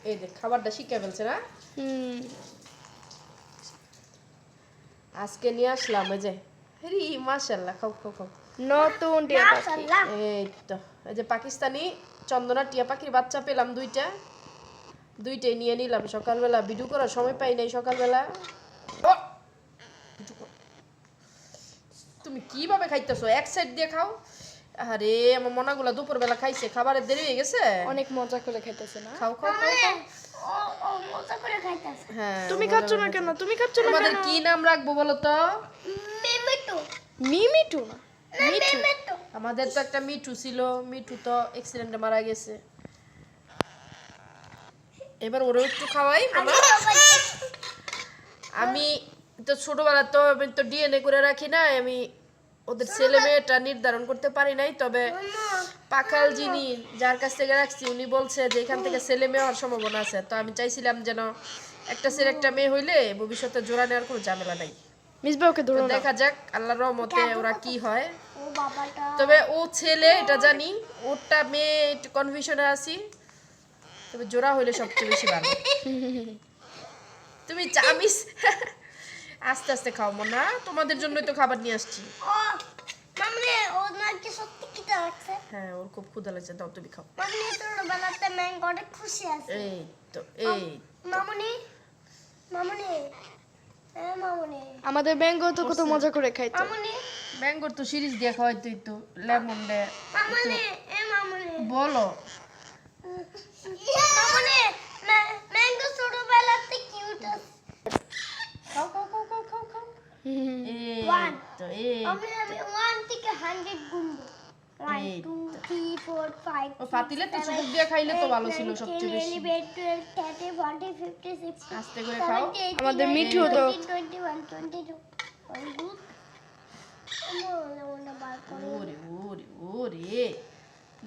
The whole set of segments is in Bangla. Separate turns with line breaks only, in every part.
এই দেখ খাবারটা শিখে ফেলছে না। আজকে নিয়ে আসলাম এই যে রি মাশাআল্লাহ খাও খাও খাও
নতুন টিয়া পাখি।
এই তো এই যে পাকিস্তানি চন্দনা টিয়া পাখির বাচ্চা পেলাম দুইটাই নিয়ে নিলাম। সকালবেলা ভিডিও করার সময় পাই নাই সকালবেলা। তুমি কিভাবে খাইতেছো? এক সাইড দিয়ে খাও। আরে আমার মনাগুলা দুপুরবেলা খাইছে, খাবারের দেরি হয়ে গেছে।
অনেক মজা করে খাইতেছে না?
খাও খাও খাও খাও।
ও মজা করে খাইতেছে।
হ্যাঁ
তুমি খাচ্ছ না কেন? তুমি খাচ্ছ না
তোমাদের
কেন?
কি নাম রাখবো বলো তো?
মিমিটু
মিমিটু না, মিঠু।
মিমিটু
আমাদের তো একটা মিঠু ছিল, মিঠু তো অ্যাক্সিডেন্টে মারা গেছে। এবার ওরও একটু খাওয়াই মামা। আমি তো ছোটবেলা তো আমি তো ডিএনএ করে রাখি না, আমি ওদের ছেলে মেয়েটা নির্ধারণ করতে পারি নাই। তবে পাকাল যিনি যার কাছ থেকে রাখছি উনি বলছে যে এখান থেকে ছেলে মেয়ে হওয়ার সম্ভাবনা আছে। তো আমি চাইছিলাম যেন একটা ছেলে একটা মেয়ে হইলে ভবিষ্যতে জোড়া নেওয়ার কোনো ঝামেলা নাই।
মিসবাহকে ধরো না।
দেখা যাক আল্লাহর রহমতে ওরা কি হয়।
ও বাবাটা
তবে ও ছেলে এটা জানি, ওরটা মেয়ে একটু কনফিউশনে আছি। তবে জোড়া হইলে সবচেয়ে বেশি ভালো। তুমি চামিস আস্তে আস্তে খাও মনা, তোমাদের জন্যই তো খাবার নিয়ে আসছি।
ও মামনে ও নাকি সত্যি খিদে লাগছে।
হ্যাঁ ওর খুব ক্ষুধা লাগছে, দাও তুমি খাও।
মামনি ছোটবেলাতে ম্যাঙ্গো অনেক খুশি আছে।
এই তো এই
মামনি মামনি মামনি
আমাদের ব্যাঙ্গো তো কত মজা করে খাইতো।
মামনি
ম্যাঙ্গোর তো সিরিজ দিয়ে খাওয়াইতোই তো, লেমন দে
মামনি মামনি
বলো।
মামনি ম্যাঙ্গো ছোটবেলাতে কিউট আছে।
খাও খাও খাও খাও খাও খাও। এই
One.
তো এই
আমি 1 থেকে 100 গুনবো। 1
এই
2 3 4 5
ও পাতিলে তো চুমুক দিয়ে খাইলে তো ভালো ছিল সবচেয়ে বেশি।
11 12 13 14 15 16
আস্তে করে খাও।
আমাদের মিঠু তো
21 22 22
ওরে ওরে ওরে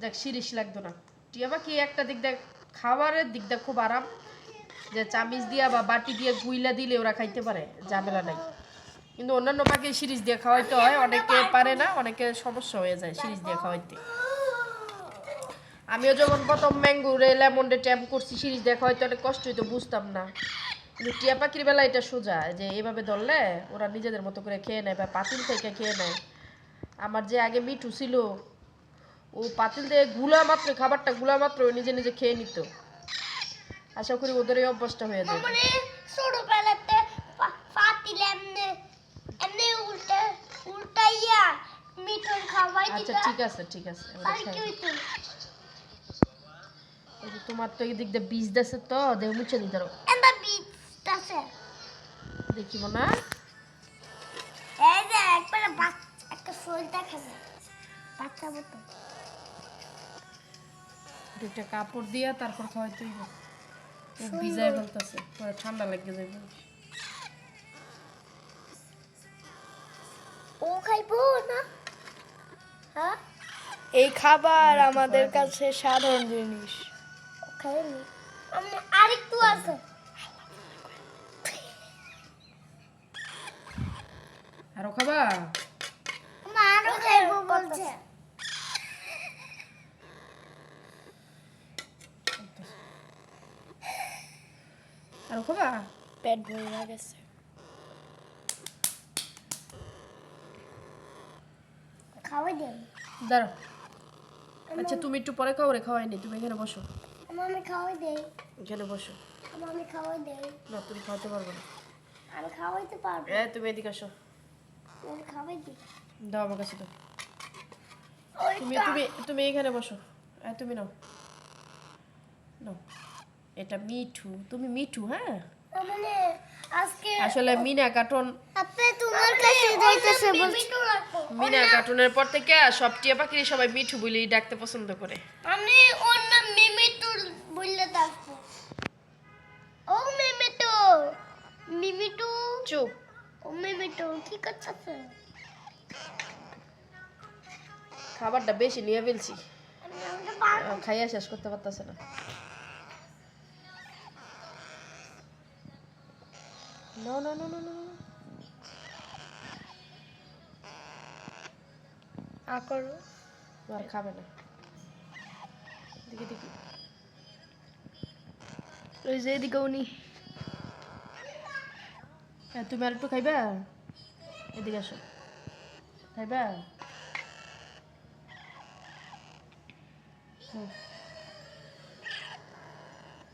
দেখ সিরিজ লাগতো না। টিয়া পাখি একটা দিক দেখ খাবারের দিক দেখ খুব আরাম, যে চামিচ দিয়া বা বাটি দিয়ে গুইলা দিলে ওরা খাইতে পারে, ঝামেলা নাই। কিন্তু অন্যান্য পাখি সিরিজ দিয়ে খাওয়াইতে হয়, অনেকে পারে না, অনেকে সমস্যা হয়ে যায় সিরিজ দিয়ে খাওয়াইতে। আমিও যখন প্রথম ম্যাঙ্গোরে লেমন্ডে ট্যাপ করছি সিরিজ দিয়ে খাওয়াইতে অনেক কষ্ট হইতো, বুঝতাম না। কিন্তু টিয়া পাখির বেলা এটা সোজা, যে এভাবে ধরলে ওরা নিজেদের মতো করে খেয়ে নেয় বা পাতিল থেকে খেয়ে নেয়। আমার যে আগে মিঠু ছিল, ও পাতিল দিয়ে গুলা মাত্র খাবারটা গুলা মাত্র নিজে নিজে খেয়ে নিত। আশা করি ওদের এই অভ্যাসটা হয়ে যাবে।
মানে ছোটবেলাতে পাতিলে এমনি এমনি উল্টাইয়া মিঠুন খাওয়াই
আচ্ছা
দিতা।
ঠিক আছে ঠিক আছে, ওরা
আর কি
খায়।
হইতো?
এই যে তোমার তো এই দিক দিয়ে বীজ দেছে তো দেহ মুছে দিতে পারো।
এন্দা বিট আছে।
দেখিব না
এই যে একবারে বাচ্চা একটা ফুল দেখা যায়। বাচ্চা মতো।
দুইটা কাপড় দিয়া তারপর খাওয়াইতে হইব। ও ভিজায় ফেলতেছে, পরে ঠান্ডা লেগে যাবে।
ও খাইবো না? হ্যাঁ?
এই খাবার আমাদের কাছে সাধারণ জিনিস।
ও খাইনি। আমি আরেকটু আছে।
আরো খাবা?
মা আরো খাইবো বলছে।
আরো খাবা?
পেট ভরে গেছে।
খাওয়াই দেন।
দাঁড়াও। আচ্ছা তুমি একটু পরে খাও, রে খাওয়াইনি, তুমি এখানে বসো।
আমি খাওয়াই দেই।
এখানে বসো।
আমি খাওয়াই দেই।
না তুমি খাওয়াতে পারবে না।
আমি খাওয়াইতে পারবো।
তুমি এদিকে আসো,
আমি খাওয়াই দিই।
দাও আমার কাছে দাও। তুমি তুমি তুমি এখানে বসো। তুমি নাও নাও। এটা মিঠু, তুমি মিঠু। হ্যাঁ
মানে আজকে
আসলে মিনা কার্টুন,
আপনি তোমার কাছে যাইতেছে বলছি।
মিনা কার্টুনের পর থেকে সব টিয়া পাখি সবাই মিঠু বলেই ডাকতে পছন্দ করে।
আমি ওর নাম মিমিটু বললে ডাকবো। ও মিমিটু মিমিটু
চুপ।
ও মিমিটু কি করছস?
খাবারটা বেশি নিয়ে ফেলছি,
আমি পারবো।
খাইয়া শেষ করতে পারতেছে না। No, no, no, no, no.
আকর
আর খাবে না। দেখি দেখি
ওই যে এদিকে উনি
তুমি আর একটু খাইবা? এদিকে আসো, খাইবা? হুম।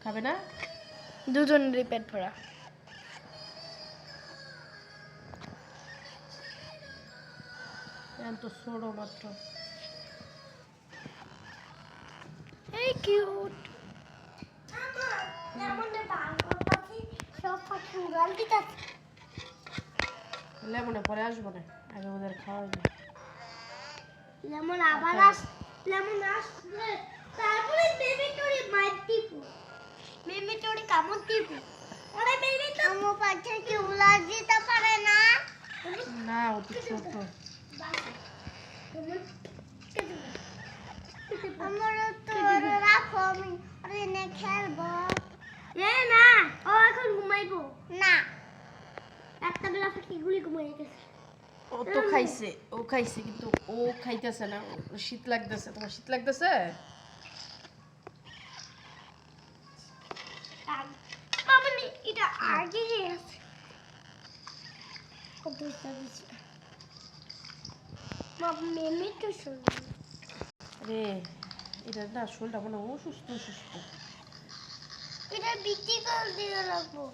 খাবে না?
দুজনেরই পেট ভরা।
এখন তো ছোড়ো মাত্র।
এই কিউট।
লেমনের বাংলা পাখি সব পাখি উড়াল দিতেছে।
লেমনে পরে আসবো না, আগে ওদের খাওয়াই না।
লেমন আবার লেমন আসলে তারপরে বেবিটরি মার দিব। বেবিটরি কামড় দিব। আরে বেবি তো আমার পাখি কি উড়াল দিতে পারে না।
না, ও তো ছোট।
আমার তো রাখো, আমি আরে নে খেলবো। এ না, ও এখন ঘুমাইবো না। একটা বেলা থেকে গুলি ঘুমাই গেছে।
ও তো খাইছে, ও খাইছে, কিন্তু ও খাইতেছে না। ওর শীত লাগতেছে। তোমার শীত লাগতেছে?
বাবা নি এটা আগে আছে। কত দিছে। বাবা মেমি তো শুন।
রে, এটা না, শরীরটা মনে হয় অসুস্থ অসুস্থ।
এটা বিক্রি করে দিয়ে রাখবো।